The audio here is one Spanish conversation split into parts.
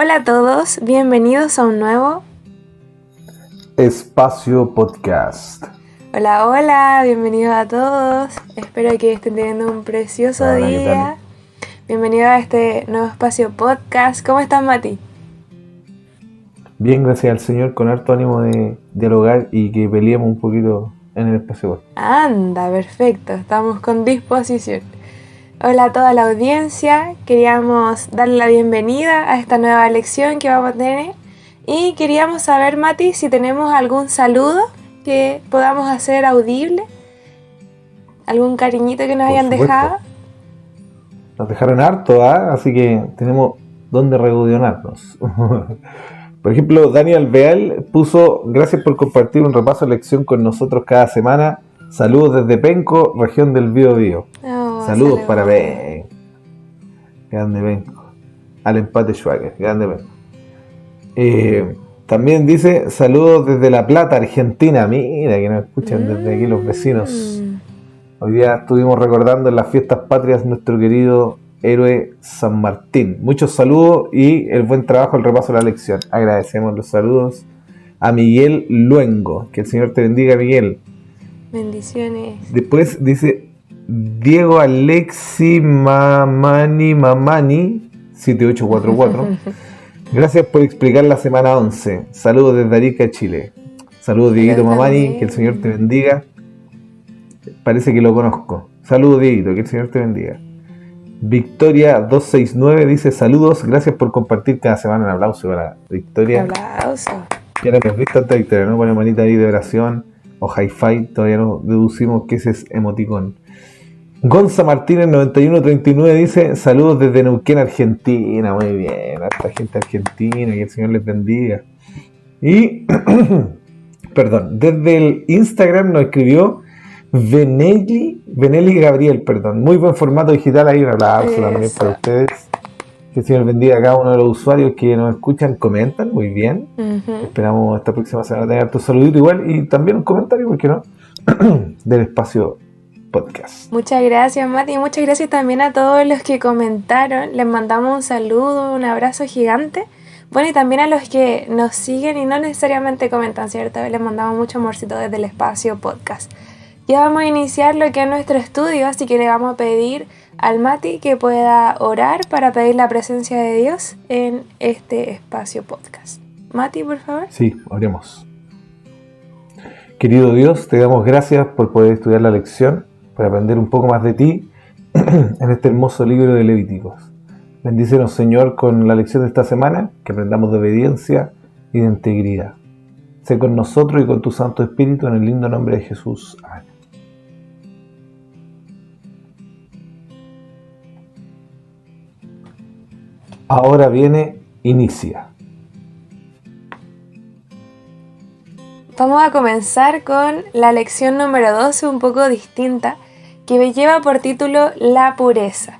Hola a todos, bienvenidos a un nuevo Espacio Podcast. Hola, bienvenidos a todos. Espero que estén teniendo un precioso Hola, ¿qué día. tal? Bienvenido a este nuevo Espacio Podcast. ¿Cómo estás, Mati? Bien, gracias al Señor, con harto ánimo de dialogar y que peleemos un poquito en el espacio. Anda, perfecto, estamos con disposición. Hola a toda la audiencia, queríamos darle la bienvenida a esta nueva lección que vamos a tener y queríamos saber, Mati, si tenemos algún saludo que podamos hacer audible, algún cariñito que nos Por hayan supuesto. dejado. Nos dejaron harto, así que tenemos donde regodionarnos. Por ejemplo, Daniel Beal puso: gracias por compartir un repaso de lección con nosotros cada semana. Saludos desde Penco, región del Biobío. Saludos para Penco. Grande Penco. Al empate Schwager, grande Penco. También dice: saludos desde La Plata, Argentina. Mira que nos escuchan desde aquí los vecinos. Hoy día estuvimos recordando en las fiestas patrias nuestro querido héroe San Martín. Muchos saludos y el buen trabajo, el repaso de la lección. Agradecemos los saludos a Miguel Luengo. Que el Señor te bendiga, Miguel. Bendiciones. Después dice Diego Alexi Mamani 7844. Gracias por explicar la semana 11. Saludos desde Arica, Chile. Saludos, Dieguito Mamani, que el Señor te bendiga. Parece que lo conozco. Saludos, Dieguito, que el Señor te bendiga. Victoria 269 dice: saludos, gracias por compartir cada semana. Un aplauso para Victoria. Aplauso. Ya la hemos visto antes, Victoria, ¿no? Pone manita ahí de oración o hi-fi, todavía no deducimos que ese es emoticón. Gonza Martínez 9139 dice: saludos desde Neuquén, Argentina. Muy bien, harta gente argentina, que el Señor les bendiga. Y, perdón, desde el Instagram nos escribió Venelli Gabriel, perdón. Muy buen formato digital ahí, un aplauso también para ustedes. Que el Señor bendiga a cada uno de los usuarios que nos escuchan, comentan, muy bien. Esperamos esta próxima semana tener tu saludito igual y también un comentario, ¿por qué no? Del Espacio Podcast. Muchas gracias, Mati, y muchas gracias también a todos los que comentaron. Les mandamos un saludo, un abrazo gigante. Bueno, y también a los que nos siguen y no necesariamente comentan, ¿cierto? Les mandamos mucho amorcito desde el Espacio Podcast. Ya vamos a iniciar lo que es nuestro estudio, así que le vamos a pedir al Mati que pueda orar para pedir la presencia de Dios en este Espacio Podcast. Mati, por favor. Sí, oremos. Querido Dios, te damos gracias por poder estudiar la lección, por aprender un poco más de ti en este hermoso libro de Levíticos. Bendícenos, Señor, con la lección de esta semana, que aprendamos de obediencia y de integridad. Sé con nosotros y con tu Santo Espíritu, en el lindo nombre de Jesús. Amén. Ahora viene, inicia. Vamos a comenzar con la lección número 12, un poco distinta, que lleva por título La pureza.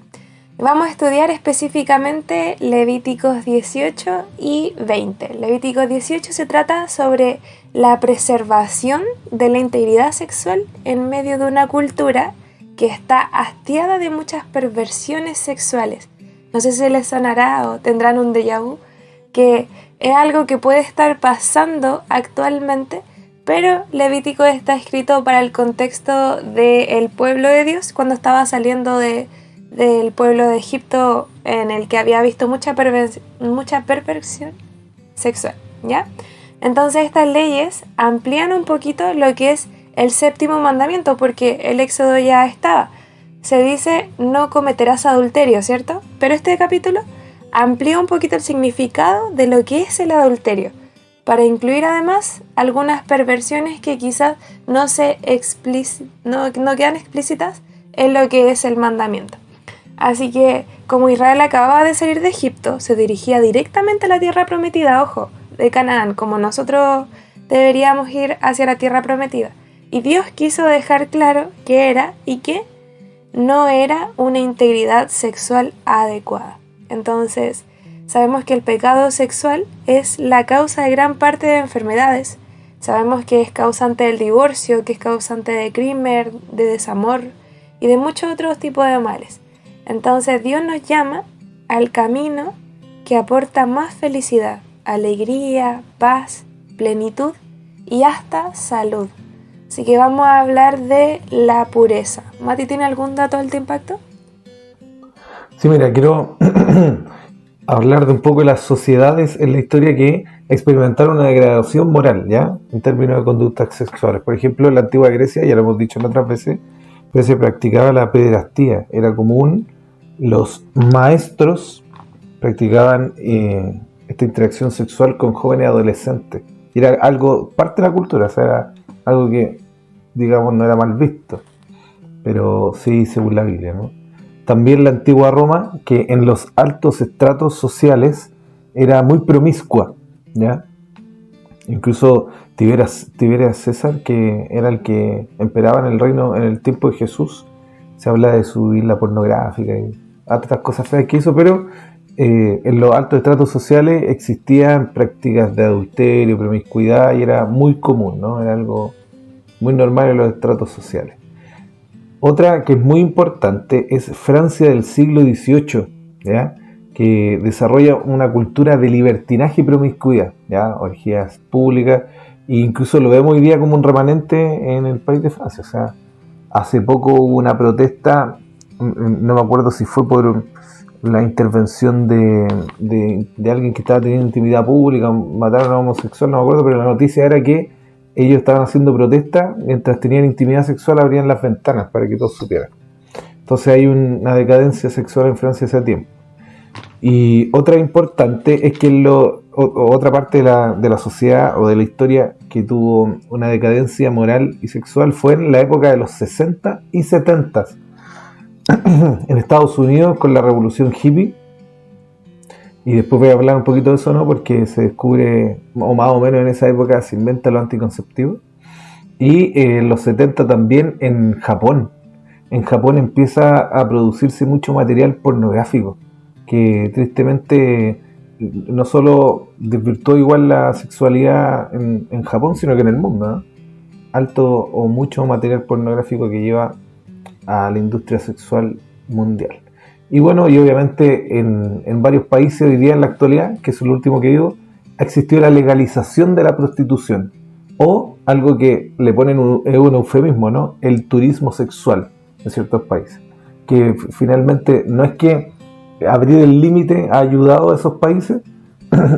Vamos a estudiar específicamente Levíticos 18 y 20. Levíticos 18 se trata sobre la preservación de la integridad sexual en medio de una cultura que está hastiada de muchas perversiones sexuales. No sé si les sonará o tendrán un déjà vu, que es algo que puede estar pasando actualmente, pero Levítico está escrito para el contexto del pueblo de Dios cuando estaba saliendo del pueblo de Egipto, en el que había visto mucha perversión sexual, ¿ya? Entonces estas leyes amplían un poquito lo que es el séptimo mandamiento, porque el Éxodo ya estaba. Se dice: no cometerás adulterio, ¿cierto? Pero este capítulo amplía un poquito el significado de lo que es el adulterio, para incluir además algunas perversiones que quizás no quedan explícitas en lo que es el mandamiento. Así que, como Israel acababa de salir de Egipto, se dirigía directamente a la tierra prometida, ojo, de Canaán, como nosotros deberíamos ir hacia la tierra prometida. Y Dios quiso dejar claro qué era y qué no era una integridad sexual adecuada. Entonces, sabemos que el pecado sexual es la causa de gran parte de enfermedades. Sabemos que es causante del divorcio, que es causante de crimen, de desamor y de muchos otros tipos de males. Entonces Dios nos llama al camino que aporta más felicidad, alegría, paz, plenitud y hasta salud. Así que vamos a hablar de la pureza. Mati, ¿tiene algún dato de alto impacto? Sí, mira, quiero hablar de un poco de las sociedades en la historia que experimentaron una degradación moral, ¿ya? En términos de conductas sexuales. Por ejemplo, en la antigua Grecia, ya lo hemos dicho en otras veces, pero se practicaba la pederastía. Era común, los maestros practicaban esta interacción sexual con jóvenes adolescentes. Y era algo, parte de la cultura, o sea, era algo que, digamos, no era mal visto, pero sí según la Biblia, ¿no? También la antigua Roma, que en los altos estratos sociales era muy promiscua, ¿ya? Incluso Tiberias César, que era el que emperaba en el reino en el tiempo de Jesús, se habla de su isla pornográfica y otras cosas feas que hizo, pero en los altos estratos sociales existían prácticas de adulterio, promiscuidad, y era muy común, ¿no? Era algo muy normal en los estratos sociales. Otra que es muy importante es Francia del siglo XVIII, ¿ya? Que desarrolla una cultura de libertinaje y promiscuidad, ¿ya? Orgías públicas, e incluso lo vemos hoy día como un remanente en el país de Francia. O sea, hace poco hubo una protesta, no me acuerdo si fue por la intervención de alguien que estaba teniendo intimidad pública, mataron a un homosexual, no me acuerdo, pero la noticia era que ellos estaban haciendo protesta, mientras tenían intimidad sexual abrían las ventanas para que todos supieran. Entonces hay una decadencia sexual en Francia hace tiempo. Y otra importante es que otra parte de la sociedad o de la historia que tuvo una decadencia moral y sexual fue en la época de los 60 y 70 en Estados Unidos con la revolución hippie. Y después voy a hablar un poquito de eso, ¿no? Porque se descubre, o más o menos en esa época, se inventa lo anticonceptivo. Y en los 70 también en Japón. En Japón empieza a producirse mucho material pornográfico, que tristemente no solo desvirtuó igual la sexualidad en Japón, sino que en el mundo, ¿no? Alto o mucho material pornográfico que lleva a la industria sexual mundial. Y bueno, y obviamente en varios países hoy día en la actualidad, que es lo último que digo, ha existido la legalización de la prostitución, o algo que le ponen un eufemismo, ¿no? El turismo sexual en ciertos países. Que finalmente no es que abrir el límite ha ayudado a esos países,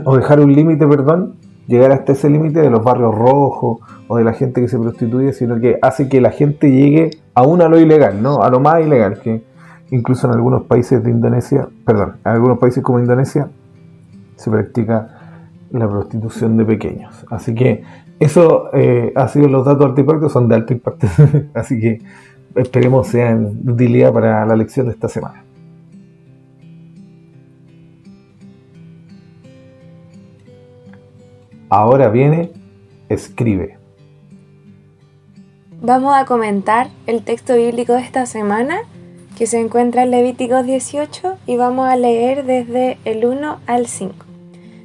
o dejar un límite, perdón, llegar hasta ese límite de los barrios rojos o de la gente que se prostituye, sino que hace que la gente llegue aún a lo ilegal, ¿no? A lo más ilegal, que incluso en algunos países de Indonesia, en algunos países como Indonesia, se practica la prostitución de pequeños. Así que eso ha sido los datos de alto impacto, son de alto impacto. Así que esperemos sean de utilidad para la lección de esta semana. Ahora viene, escribe. Vamos a comentar el texto bíblico de esta semana, que se encuentra en Levíticos 18, y vamos a leer desde el 1 al 5.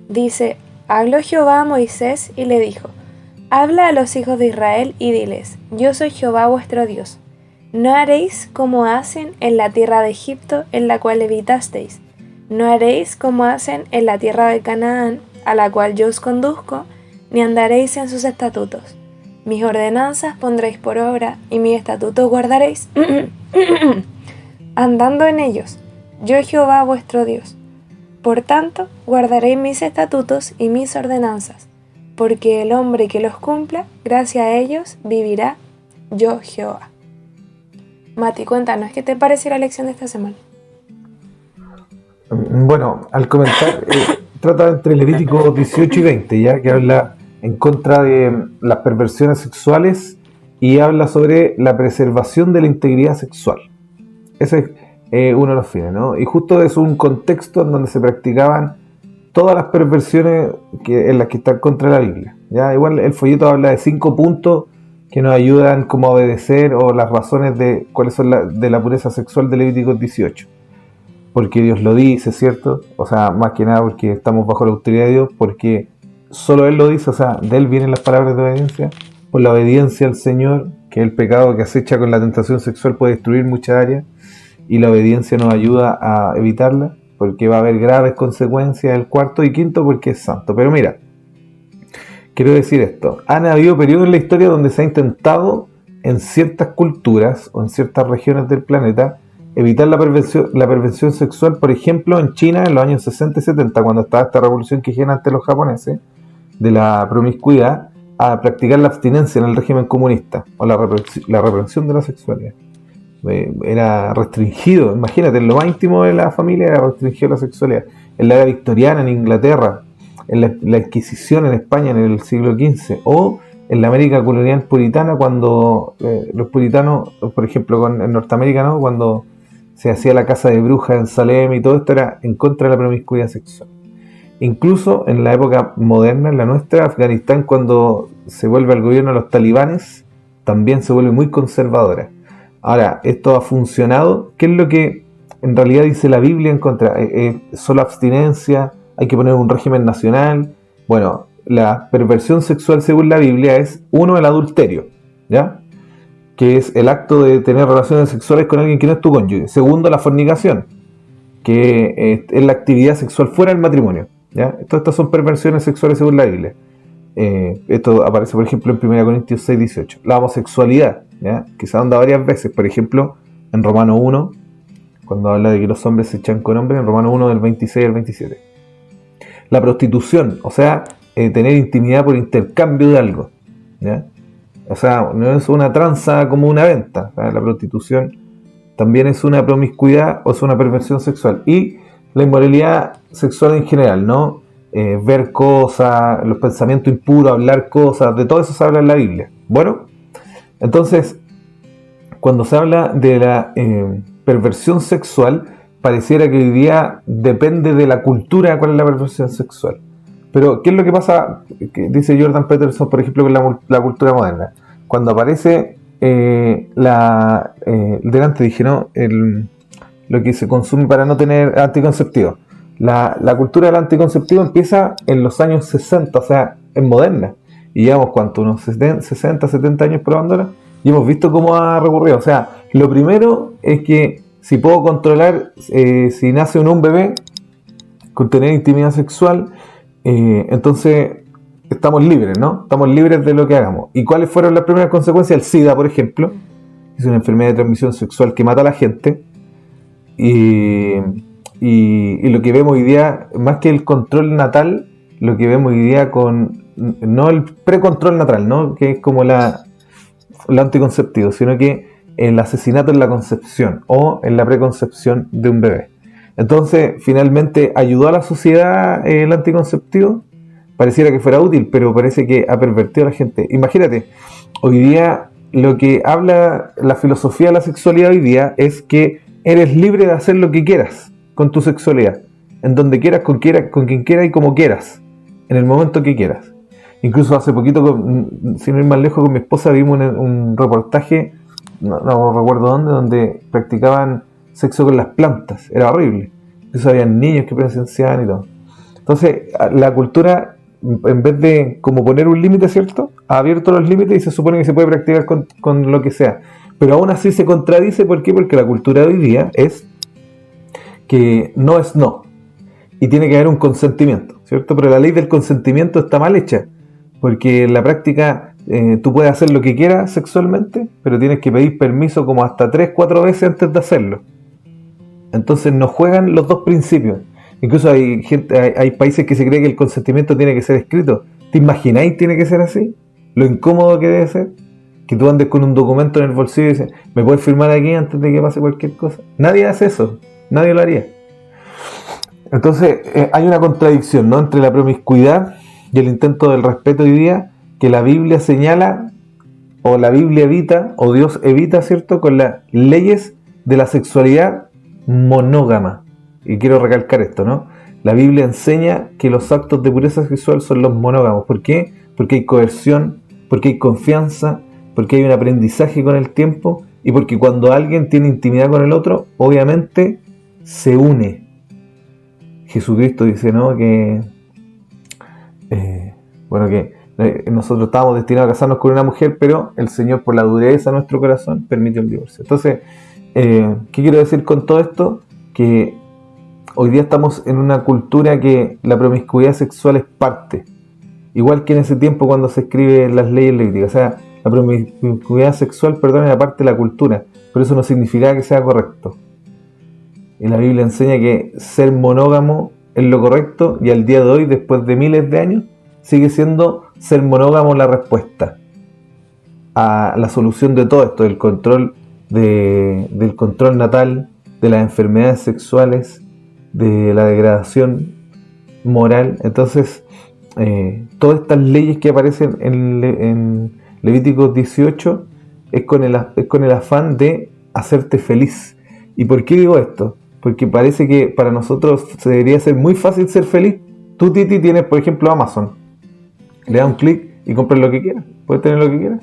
Dice: Habló Jehová a Moisés y le dijo: Habla a los hijos de Israel y diles: Yo soy Jehová vuestro Dios. No haréis como hacen en la tierra de Egipto, en la cual habitasteis. No haréis como hacen en la tierra de Canaán, a la cual yo os conduzco, ni andaréis en sus estatutos. Mis ordenanzas pondréis por obra, y mis estatutos guardaréis, andando en ellos. Yo Jehová vuestro Dios. Por tanto, guardaréis mis estatutos y mis ordenanzas, porque el hombre que los cumpla, gracias a ellos, vivirá. Yo Jehová. Mati, cuéntanos, ¿qué te parece la lección de esta semana? Bueno, al comenzar, trata entre Levítico 18 y 20, ya que habla en contra de las perversiones sexuales y habla sobre la preservación de la integridad sexual. Ese es uno de los fines, ¿no? Y justo es un contexto en donde se practicaban todas las perversiones en las que está en contra de la Biblia. ¿Ya? Igual el folleto habla de 5 puntos que nos ayudan como a obedecer, o las razones de cuáles son de la pureza sexual de Levítico 18. Porque Dios lo dice, ¿cierto? O sea, más que nada porque estamos bajo la autoridad de Dios, porque solo Él lo dice, o sea, de Él vienen las palabras de obediencia. Por la obediencia al Señor, que el pecado que acecha con la tentación sexual puede destruir muchas áreas, y la obediencia nos ayuda a evitarla. porque va a haber graves consecuencias. El cuarto y quinto, porque es santo. Pero mira, quiero decir esto. Han habido periodos en la historia donde se ha intentado en ciertas culturas o en ciertas regiones del planeta evitar la perversión sexual. Por ejemplo, en China en los años 60 y 70, cuando estaba esta revolución que hicieron ante los japoneses de la promiscuidad, a practicar la abstinencia en el régimen comunista o la represión de la sexualidad. Era restringido, imagínate, en lo más íntimo de la familia era restringido la sexualidad. En la era victoriana en Inglaterra, en la Inquisición en España en el siglo XV, o en la América colonial puritana, cuando los puritanos, por ejemplo en Norteamérica, ¿no? Cuando se hacía la caza de brujas en Salem y todo esto era en contra de la promiscuidad sexual. Incluso en la época moderna, en la nuestra, Afganistán, cuando se vuelve al gobierno de los talibanes, también se vuelve muy conservadora. Ahora, esto ha funcionado. ¿Qué es lo que en realidad dice la Biblia en contra? ¿Solo abstinencia? ¿Hay que poner un régimen nacional? Bueno, la perversión sexual según la Biblia es, uno, el adulterio, ¿ya? Que es el acto de tener relaciones sexuales con alguien que no es tu cónyuge. Segundo, la fornicación, que es la actividad sexual fuera del matrimonio, ¿ya? Todas estas son perversiones sexuales según la Biblia. Esto aparece, por ejemplo, en 1 Corintios 6, 18. La homosexualidad, ¿ya? Que se anda varias veces, por ejemplo, en Romano 1, cuando habla de que los hombres se echan con hombres, en Romano 1 del 26 al 27. La prostitución, o sea, tener intimidad por intercambio de algo, ¿ya? O sea, no es una tranza como una venta, ¿sabes? La prostitución también es una promiscuidad o es una perversión sexual. Y la inmoralidad sexual en general, ¿no? Ver cosas, los pensamientos impuros, hablar cosas, de todo eso se habla en la Biblia. Bueno, entonces, cuando se habla de la perversión sexual, pareciera que hoy día depende de la cultura cuál es la perversión sexual. Pero, ¿qué es lo que pasa? Que dice Jordan Peterson, por ejemplo, con la cultura moderna. Cuando aparece delante dije, ¿no? Lo que se consume para no tener anticonceptivo. La cultura del anticonceptivo empieza en los años 60, o sea, es moderna. Y llevamos, ¿cuánto? Unos 60, 70 años probándola. Y hemos visto cómo ha recurrido. O sea, lo primero es que si puedo controlar si nace un bebé con tener intimidad sexual, entonces estamos libres, ¿no? Estamos libres de lo que hagamos. ¿Y cuáles fueron las primeras consecuencias? El SIDA, por ejemplo, es una enfermedad de transmisión sexual que mata a la gente. Y lo que vemos hoy día, más que el control natal, lo que vemos hoy día no el precontrol natal, ¿no? Que es como el anticonceptivo, sino que el asesinato en la concepción o en la preconcepción de un bebé. Entonces, finalmente, ¿ayudó a la sociedad el anticonceptivo? Pareciera que fuera útil, pero parece que ha pervertido a la gente. Imagínate, hoy día lo que habla la filosofía de la sexualidad hoy día es que eres libre de hacer lo que quieras con tu sexualidad, en donde quieras, con quien quieras y como quieras, en el momento que quieras. Incluso hace poquito, sin ir más lejos, con mi esposa vimos un reportaje, no recuerdo dónde, donde practicaban sexo con las plantas. Era horrible. Incluso había niños que presenciaban y todo. Entonces, la cultura, en vez de como poner un límite, ¿cierto?, ha abierto los límites y se supone que se puede practicar con lo que sea. Pero aún así se contradice. ¿Por qué? Porque la cultura de hoy día es que no es no. Y tiene que haber un consentimiento, ¿cierto? Pero la ley del consentimiento está mal hecha. Porque en la práctica tú puedes hacer lo que quieras sexualmente, pero tienes que pedir permiso como hasta 3-4 veces antes de hacerlo. Entonces no juegan los dos principios. Incluso hay países que se cree que el consentimiento tiene que ser escrito. ¿Te imagináis tiene que ser así? Lo incómodo que debe ser. Que tú andes con un documento en el bolsillo y dices, ¿me puedes firmar aquí antes de que pase cualquier cosa? Nadie hace eso. Nadie lo haría. Entonces hay una contradicción, ¿no?, entre la promiscuidad y el intento del respeto hoy día, que la Biblia señala, o la Biblia evita, o Dios evita, ¿cierto?, con las leyes de la sexualidad monógama. Y quiero recalcar esto, ¿no? La Biblia enseña que los actos de pureza sexual son los monógamos. ¿Por qué? Porque hay coerción, porque hay confianza, porque hay un aprendizaje con el tiempo, y porque cuando alguien tiene intimidad con el otro, obviamente se une. Jesucristo dice, ¿no?, que nosotros estábamos destinados a casarnos con una mujer, pero el Señor, por la dureza de nuestro corazón, permitió el divorcio. Entonces, ¿qué quiero decir con todo esto? Que hoy día estamos en una cultura que la promiscuidad sexual es parte, igual que en ese tiempo cuando se escriben las leyes levíticas. O sea, la promiscuidad sexual, perdón, era parte de la cultura, pero eso no significa que sea correcto. Y la Biblia enseña que ser monógamo es lo correcto, y al día de hoy, después de miles de años, sigue siendo ser monógamo la respuesta a la solución de todo esto, del control natal, de las enfermedades sexuales, de la degradación moral. Entonces, todas estas leyes que aparecen en Levítico 18 es con el afán de hacerte feliz. ¿Y por qué digo esto? Porque parece que para nosotros se debería ser muy fácil ser feliz. Tú, Titi, tienes, por ejemplo, Amazon. Le das un clic y compras lo que quieras. Puedes tener lo que quieras.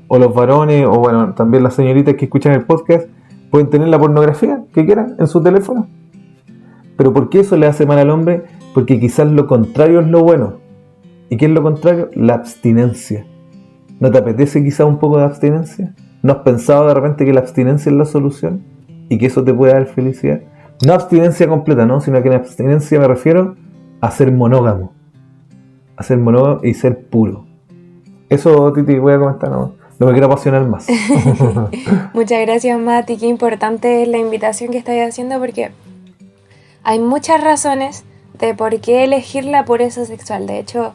O los varones, o bueno, también las señoritas que escuchan el podcast, pueden tener la pornografía que quieran en su teléfono. ¿Pero por qué eso le hace mal al hombre? Porque quizás lo contrario es lo bueno. ¿Y qué es lo contrario? La abstinencia. ¿No te apetece quizás un poco de abstinencia? ¿No has pensado de repente que la abstinencia es la solución? ¿Y que eso te puede dar felicidad? No abstinencia completa, ¿no? Sino que en abstinencia me refiero a ser monógamo. A ser monógamo y ser puro. Eso, Titi, voy a comentar, no me quiero apasionar más. Muchas gracias, Mati. Qué importante es la invitación que estás haciendo, porque hay muchas razones de por qué elegir la pureza sexual. De hecho,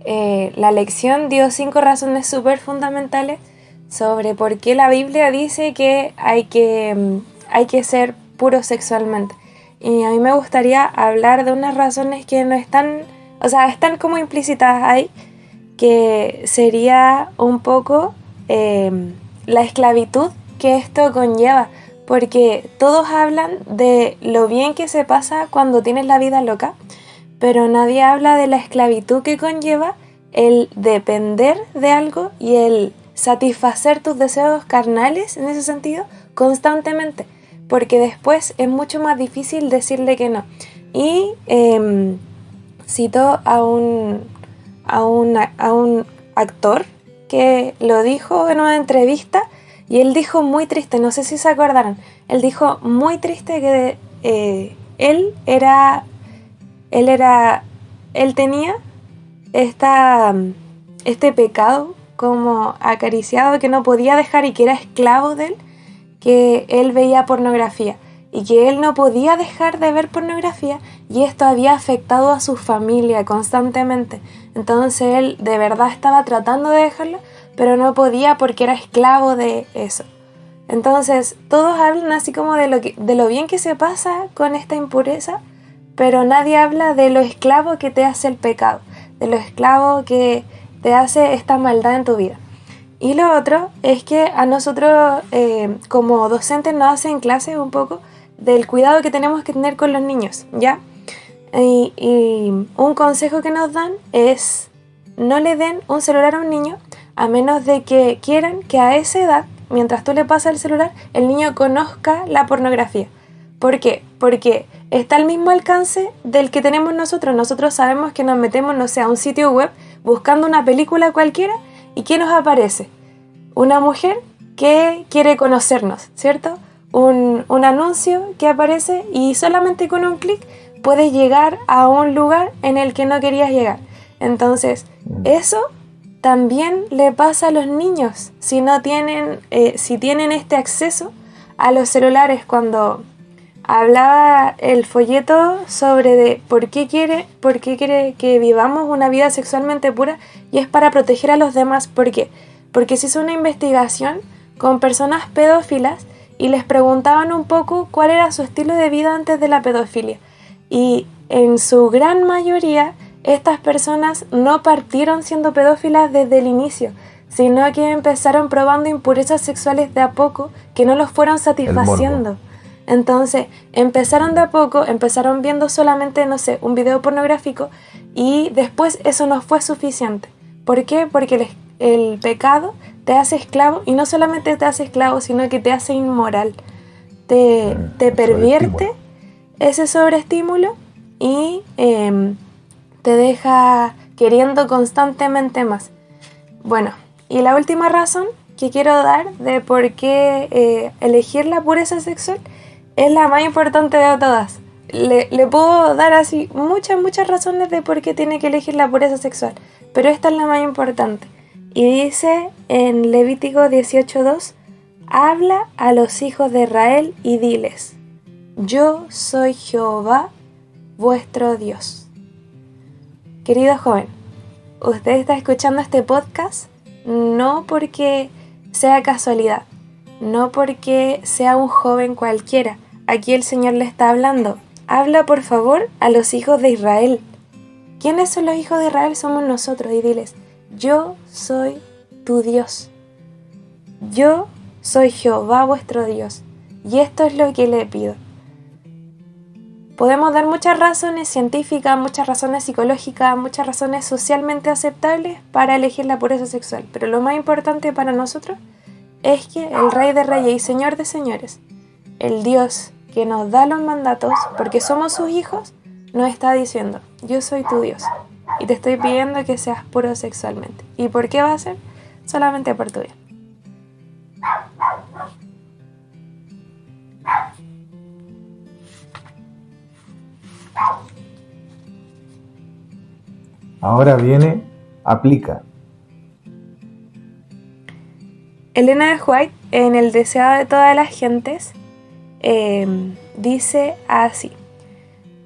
la lección dio 5 razones súper fundamentales sobre por qué la Biblia dice que hay que ser puro sexualmente. Y a mí me gustaría hablar de unas razones que no están, o sea, están como implícitas ahí, que sería un poco la esclavitud que esto conlleva, porque todos hablan de lo bien que se pasa cuando tienes la vida loca, pero nadie habla de la esclavitud que conlleva el depender de algo y el satisfacer tus deseos carnales en ese sentido constantemente, porque después es mucho más difícil decirle que no. Y cito a un actor que lo dijo en una entrevista, y él dijo muy triste, no sé si se acordaron, él dijo muy triste que él tenía este pecado como acariciado que no podía dejar, y que era esclavo de él, que él veía pornografía y que él no podía dejar de ver pornografía, y esto había afectado a su familia constantemente. Entonces él de verdad estaba tratando de dejarlo, pero no podía porque era esclavo de eso. Entonces todos hablan así como de lo bien que se pasa con esta impureza, pero nadie habla de lo esclavo que te hace el pecado, de lo esclavo que te hace esta maldad en tu vida. Y lo otro es que a nosotros como docentes nos hacen clase un poco del cuidado que tenemos que tener con los niños, ¿ya? Y un consejo que nos dan es: no le den un celular a un niño a menos de que quieran que a esa edad, mientras tú le pasas el celular, el niño conozca la pornografía. ¿Por qué? Porque está al mismo alcance del que tenemos nosotros. Nosotros sabemos que nos metemos, no sé, a un sitio web buscando una película cualquiera, y ¿qué nos aparece? Una mujer que quiere conocernos, ¿cierto? Un anuncio que aparece, y solamente con un clic puedes llegar a un lugar en el que no querías llegar. Entonces, eso también le pasa a los niños si tienen este acceso a los celulares. Cuando hablaba el folleto sobre por qué quiere que vivamos una vida sexualmente pura, y es para proteger a los demás. ¿Por qué? Porque se hizo una investigación con personas pedófilas y les preguntaban un poco cuál era su estilo de vida antes de la pedofilia. Y en su gran mayoría, estas personas no partieron siendo pedófilas desde el inicio, sino que empezaron probando impurezas sexuales de a poco que no los fueron satisfaciendo. Entonces, empezaron de a poco, empezaron viendo solamente, no sé, un video pornográfico, y después eso no fue suficiente. ¿Por qué? Porque el pecado te hace esclavo, y no solamente te hace esclavo, sino que te hace inmoral. Te pervierte ese sobreestímulo y te deja queriendo constantemente más. Bueno, y la última razón que quiero dar de por qué elegir la pureza sexual es la más importante de todas. le puedo dar así muchas razones de por qué tiene que elegir la pureza sexual, pero esta es la más importante. Y dice en Levítico 18:2, habla a los hijos de Israel y diles, yo soy Jehová, vuestro Dios. Querido joven, usted está escuchando este podcast no porque sea casualidad, no porque sea un joven cualquiera. Aquí el Señor le está hablando. Habla por favor a los hijos de Israel. ¿Quiénes son los hijos de Israel? Somos nosotros. Y diles, yo soy tu Dios. Yo soy Jehová vuestro Dios. Y esto es lo que le pido. Podemos dar muchas razones científicas, muchas razones psicológicas, muchas razones socialmente aceptables para elegir la pureza sexual. Pero lo más importante para nosotros es que el Rey de Reyes y Señor de Señores, el Dios que nos da los mandatos, porque somos sus hijos, nos está diciendo, yo soy tu Dios y te estoy pidiendo que seas puro sexualmente. ¿Y por qué va a ser? Solamente por tu bien. Ahora viene, aplica. Elena de White, en El deseado de todas las gentes, dice así,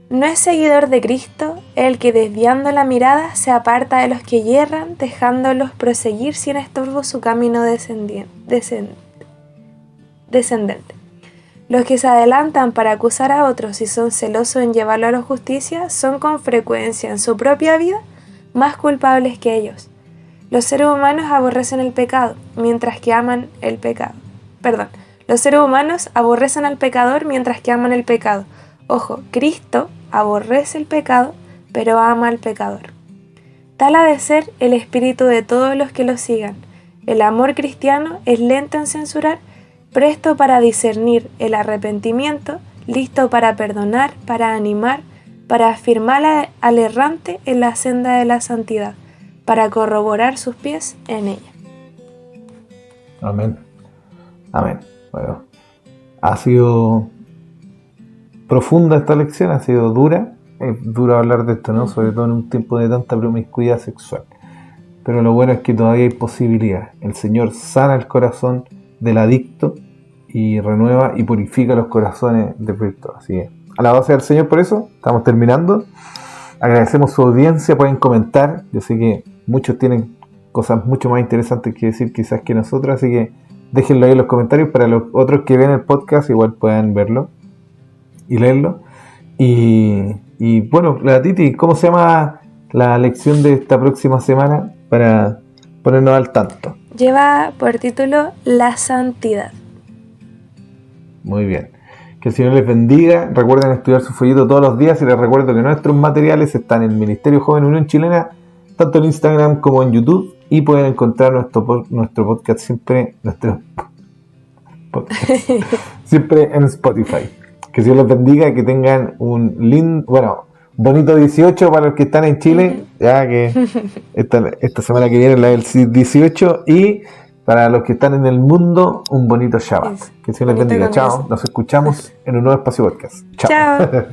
no es seguidor de Cristo el que desviando la mirada se aparta de los que yerran, dejándolos proseguir sin estorbo su camino descendente. Los que se adelantan para acusar a otros y son celosos en llevarlo a la justicia son con frecuencia en su propia vida más culpables que ellos. Los seres humanos aborrecen el pecado, mientras que aman el pecado. Los seres humanos aborrecen al pecador mientras que aman el pecado. Ojo, Cristo aborrece el pecado, pero ama al pecador. Tal ha de ser el espíritu de todos los que lo sigan. El amor cristiano es lento en censurar, presto para discernir el arrepentimiento, listo para perdonar, para animar, para afirmar al errante en la senda de la santidad, para corroborar sus pies en ella. Amén. Amén. Bueno, ha sido profunda esta lección, ha sido dura. Es duro hablar de esto, ¿no? Sobre todo en un tiempo de tanta promiscuidad sexual. Pero lo bueno es que todavía hay posibilidad. El Señor sana el corazón del adicto y renueva y purifica los corazones de Cristo. Así que, alabado sea el Señor por eso. Estamos terminando. Agradecemos su audiencia, pueden comentar. Yo sé que muchos tienen cosas mucho más interesantes que decir quizás que nosotros, así que déjenlo ahí en los comentarios para los otros que ven el podcast igual puedan verlo y leerlo. Y bueno, la Titi, ¿cómo se llama la lección de esta próxima semana para ponernos al tanto? Lleva por título La Santidad. Muy bien. Que el Señor les bendiga. Recuerden estudiar su folleto todos los días y les recuerdo que nuestros materiales están en el Ministerio Joven Unión Chilena, tanto en Instagram como en YouTube, y pueden encontrar nuestro podcast siempre en Spotify. Que Dios les bendiga, que tengan un bonito 18 para los que están en Chile, ya que esta semana que viene es la del 18, y para los que están en el mundo, un bonito Shabbat. Que Dios les bendiga. Chao. Nos escuchamos en un nuevo espacio podcast. Chao.